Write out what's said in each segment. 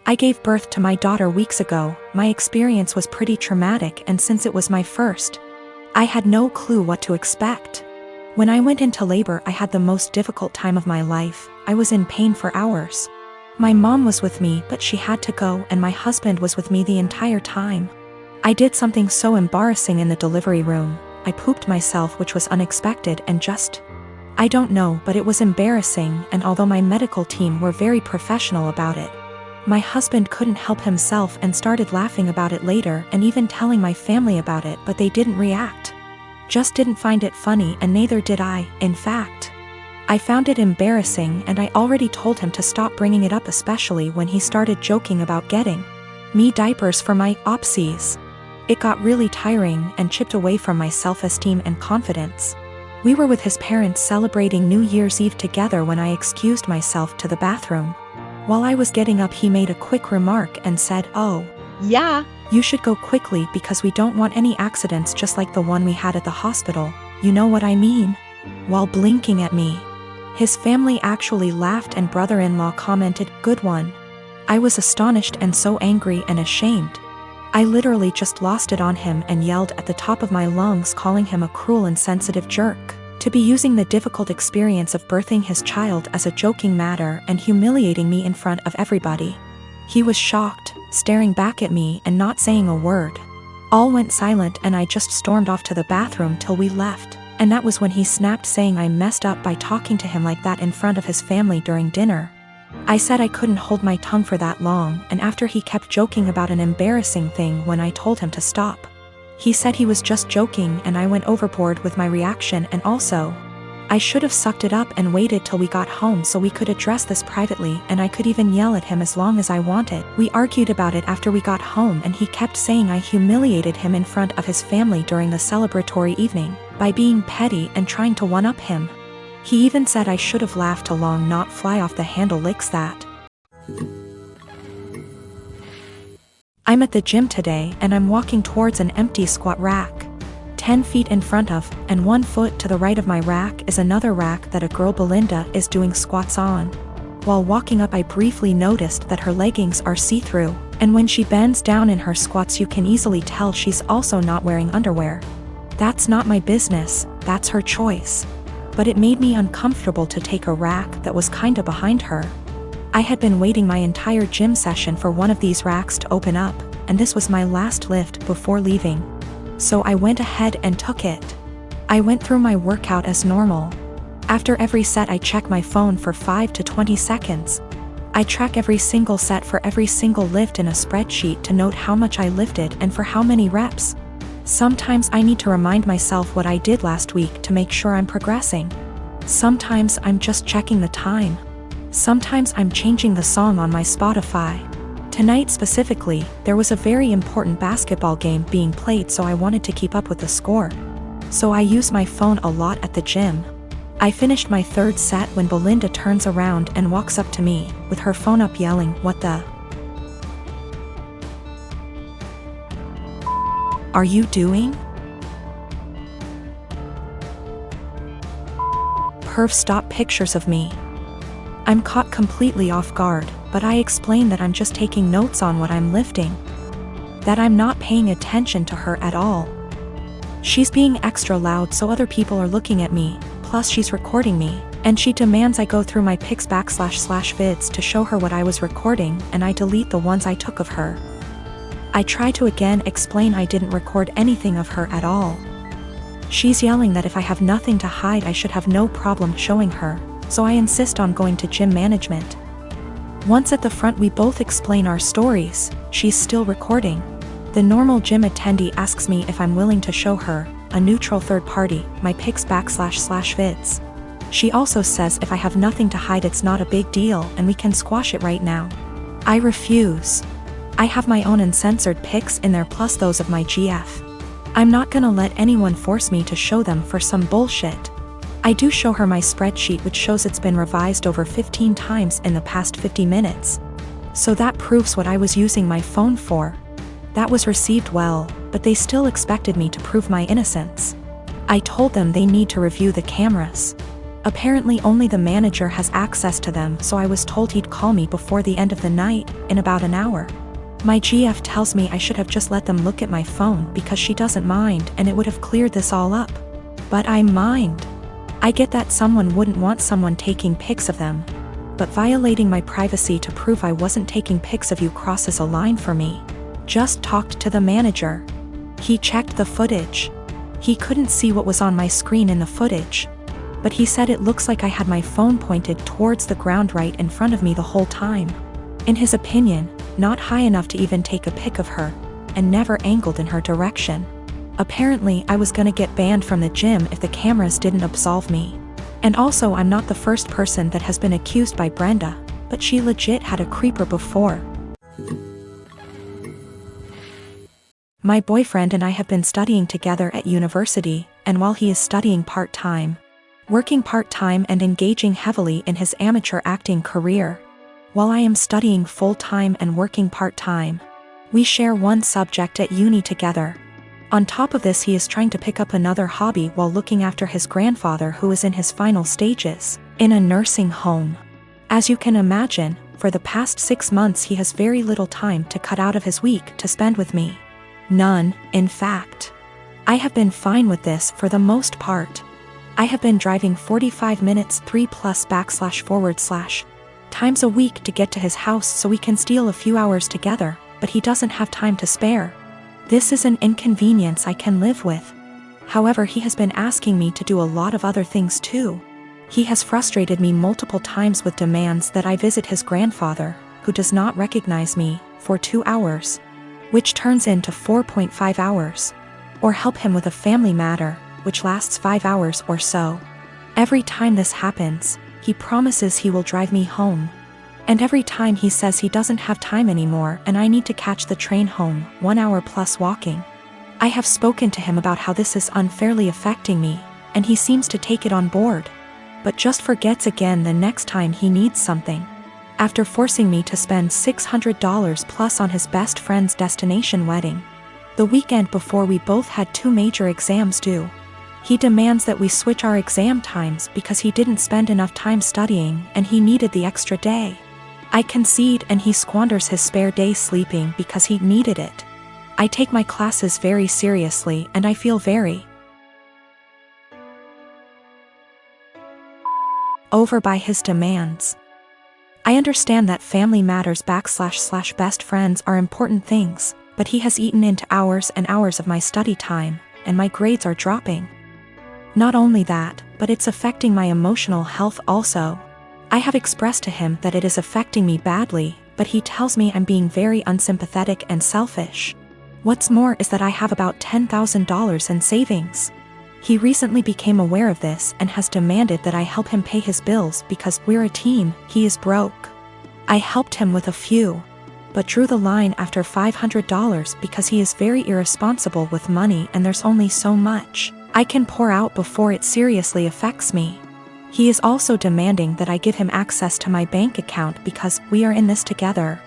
I gave birth to my daughter weeks ago. My experience was pretty traumatic, and since it was my first, I had no clue what to expect. When I went into labor, I had the most difficult time of my life. I was in pain for hours. My mom was with me, but she had to go, and my husband was with me the entire time. I did something so embarrassing in the delivery room. I pooped myself, which was unexpected and I don't know, but it was embarrassing, and although my medical team were very professional about it, my husband couldn't help himself and started laughing about it later and even telling my family about it, but they didn't react. Just didn't find it funny, and neither did I. In fact, I found it embarrassing, and I already told him to stop bringing it up, especially when he started joking about getting me diapers for my opsies. It got really tiring and chipped away from my self-esteem and confidence. We were with his parents celebrating New Year's Eve together when I excused myself to the bathroom. While I was getting up, he made a quick remark and said, "Oh, yeah, you should go quickly because we don't want any accidents just like the one we had at the hospital. You know what I mean?" While blinking at me. His family actually laughed, and brother-in-law commented, "Good one." I was astonished and so angry and ashamed. I literally just lost it on him and yelled at the top of my lungs, calling him a cruel and insensitive jerk, to be using the difficult experience of birthing his child as a joking matter and humiliating me in front of everybody. He was shocked, staring back at me and not saying a word. All went silent, and I just stormed off to the bathroom till we left, and that was when he snapped, saying I messed up by talking to him like that in front of his family during dinner. I said I couldn't hold my tongue for that long, and after he kept joking about an embarrassing thing when I told him to stop. He said he was just joking, and I went overboard with my reaction, and also, I should have sucked it up and waited till we got home so we could address this privately, and I could even yell at him as long as I wanted. We argued about it after we got home, and he kept saying I humiliated him in front of his family during the celebratory evening by being petty and trying to one-up him. He even said I should have laughed along, not fly off the handle licks that. I'm at the gym today, and I'm walking towards an empty squat rack. 10 feet in front of, and 1 foot to the right of my rack is another rack that a girl, Belinda, is doing squats on. While walking up, I briefly noticed that her leggings are see-through, and when she bends down in her squats you can easily tell she's also not wearing underwear. That's not my business, that's her choice. But it made me uncomfortable to take a rack that was kinda behind her. I had been waiting my entire gym session for one of these racks to open up, and this was my last lift before leaving. So I went ahead and took it. I went through my workout as normal. After every set I check my phone for 5 to 20 seconds. I track every single set for every single lift in a spreadsheet to note how much I lifted and for how many reps. Sometimes I need to remind myself what I did last week to make sure I'm progressing. Sometimes I'm just checking the time. Sometimes I'm changing the song on my Spotify. Tonight specifically, there was a very important basketball game being played, so I wanted to keep up with the score. So I used my phone a lot at the gym. I finished my 3rd set when Belinda turns around and walks up to me, with her phone up, yelling, "What the are you doing?" Perv stop pictures of me. I'm caught completely off guard, but I explain that I'm just taking notes on what I'm lifting. That I'm not paying attention to her at all. She's being extra loud so other people are looking at me, plus she's recording me, and she demands I go through my pics /vids to show her what I was recording, and I delete the ones I took of her. I try to again explain I didn't record anything of her at all. She's yelling that if I have nothing to hide I should have no problem showing her, so I insist on going to gym management. Once at the front we both explain our stories. She's still recording. The normal gym attendee asks me if I'm willing to show her, a neutral third party, my pics /vids. She also says if I have nothing to hide it's not a big deal and we can squash it right now. I refuse. I have my own uncensored pics in there plus those of my GF. I'm not gonna let anyone force me to show them for some bullshit. I do show her my spreadsheet, which shows it's been revised over 15 times in the past 50 minutes. So that proves what I was using my phone for. That was received well, but they still expected me to prove my innocence. I told them they need to review the cameras. Apparently only the manager has access to them, so I was told he'd call me before the end of the night, in about an hour. My GF tells me I should have just let them look at my phone because she doesn't mind and it would have cleared this all up. But I mind. I get that someone wouldn't want someone taking pics of them. But violating my privacy to prove I wasn't taking pics of you crosses a line for me. Just talked to the manager. He checked the footage. He couldn't see what was on my screen in the footage. But he said it looks like I had my phone pointed towards the ground right in front of me the whole time. In his opinion, not high enough to even take a pic of her, and never angled in her direction. Apparently I was gonna get banned from the gym if the cameras didn't absolve me. And also I'm not the first person that has been accused by Brenda, but she legit had a creeper before. My boyfriend and I have been studying together at university, and while he is studying part-time, working part-time and engaging heavily in his amateur acting career, while I am studying full-time and working part-time, we share one subject at uni together. On top of this, he is trying to pick up another hobby while looking after his grandfather who is in his final stages, in a nursing home. As you can imagine, for the past 6 months he has very little time to cut out of his week to spend with me. None, in fact. I have been fine with this for the most part. I have been driving 45 minutes 3+// times a week to get to his house so we can steal a few hours together, but he doesn't have time to spare. This is an inconvenience I can live with. However, he has been asking me to do a lot of other things too. He has frustrated me multiple times with demands that I visit his grandfather, who does not recognize me, for 2 hours, which turns into 4.5 hours, or help him with a family matter, which lasts 5 hours or so. Every time this happens, he promises he will drive me home. And every time he says he doesn't have time anymore and I need to catch the train home, 1 hour plus walking. I have spoken to him about how this is unfairly affecting me, and he seems to take it on board, but just forgets again the next time he needs something. After forcing me to spend $600 plus on his best friend's destination wedding, the weekend before we both had 2 major exams due. He demands that we switch our exam times because he didn't spend enough time studying and he needed the extra day. I concede and he squanders his spare day sleeping because he needed it. I take my classes very seriously and I feel very over by his demands. I understand that family matters / best friends are important things, but he has eaten into hours and hours of my study time, and my grades are dropping. Not only that, but it's affecting my emotional health also. I have expressed to him that it is affecting me badly, but he tells me I'm being very unsympathetic and selfish. What's more is that I have about $10,000 in savings. He recently became aware of this and has demanded that I help him pay his bills because we're a team, he is broke. I helped him with a few, but drew the line after $500 because he is very irresponsible with money and there's only so much I can pour out before it seriously affects me. He is also demanding that I give him access to my bank account because we are in this together.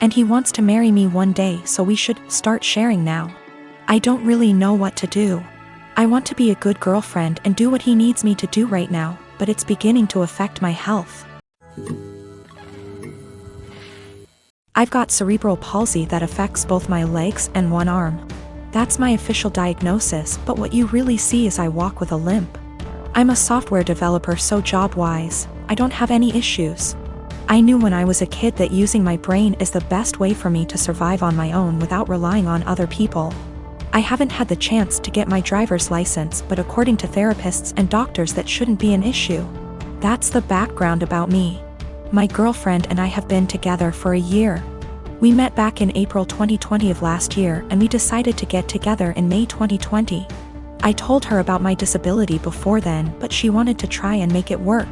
And he wants to marry me one day, so we should start sharing now. I don't really know what to do. I want to be a good girlfriend and do what he needs me to do right now, but it's beginning to affect my health. I've got cerebral palsy that affects both my legs and one arm. That's my official diagnosis, but what you really see is I walk with a limp. I'm a software developer, so job-wise, I don't have any issues. I knew when I was a kid that using my brain is the best way for me to survive on my own without relying on other people. I haven't had the chance to get my driver's license, but according to therapists and doctors that shouldn't be an issue. That's the background about me. My girlfriend and I have been together for a year. We met back in April 2020 of last year and we decided to get together in May 2020. I told her about my disability before then, but she wanted to try and make it work.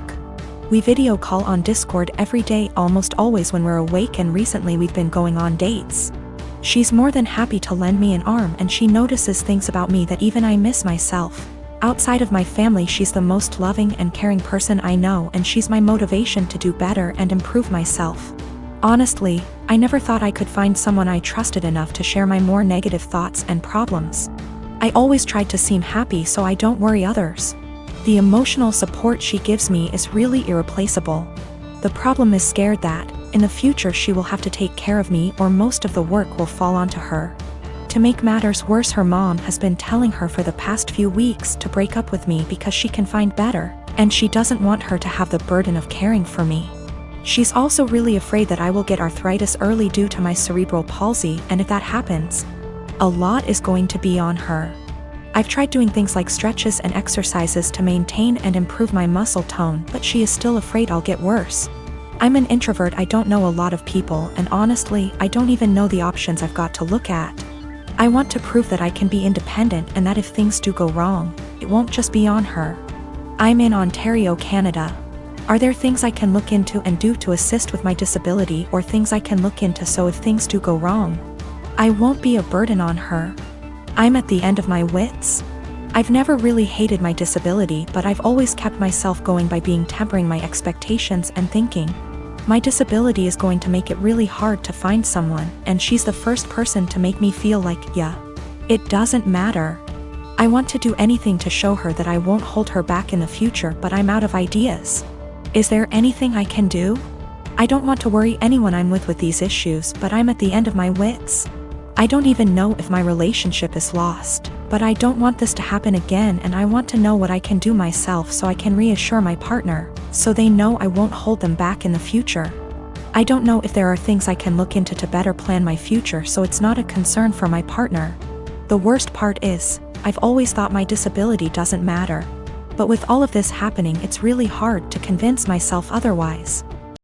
We video call on Discord every day, almost always when we're awake, and recently we've been going on dates. She's more than happy to lend me an arm and she notices things about me that even I miss myself. Outside of my family, she's the most loving and caring person I know, and she's my motivation to do better and improve myself. Honestly, I never thought I could find someone I trusted enough to share my more negative thoughts and problems. I always tried to seem happy so I don't worry others. The emotional support she gives me is really irreplaceable. The problem is scared that, in the future she will have to take care of me or most of the work will fall onto her. To make matters worse, her mom has been telling her for the past few weeks to break up with me because she can find better, and she doesn't want her to have the burden of caring for me. She's also really afraid that I will get arthritis early due to my cerebral palsy, and if that happens, a lot is going to be on her. I've tried doing things like stretches and exercises to maintain and improve my muscle tone, but she is still afraid I'll get worse. I'm an introvert, I don't know a lot of people, and honestly, I don't even know the options I've got to look at. I want to prove that I can be independent and that if things do go wrong, it won't just be on her. I'm in Ontario, Canada. Are there things I can look into and do to assist with my disability, or things I can look into so if things do go wrong, I won't be a burden on her? I'm at the end of my wits. I've never really hated my disability, but I've always kept myself going by tempering my expectations and thinking, my disability is going to make it really hard to find someone, and she's the first person to make me feel like, yeah, it doesn't matter. I want to do anything to show her that I won't hold her back in the future, but I'm out of ideas. Is there anything I can do? I don't want to worry anyone I'm with these issues, but I'm at the end of my wits. I don't even know if my relationship is lost, but I don't want this to happen again, and I want to know what I can do myself so I can reassure my partner, so they know I won't hold them back in the future. I don't know if there are things I can look into to better plan my future so it's not a concern for my partner. The worst part is, I've always thought my disability doesn't matter. But with all of this happening, it's really hard to convince myself otherwise.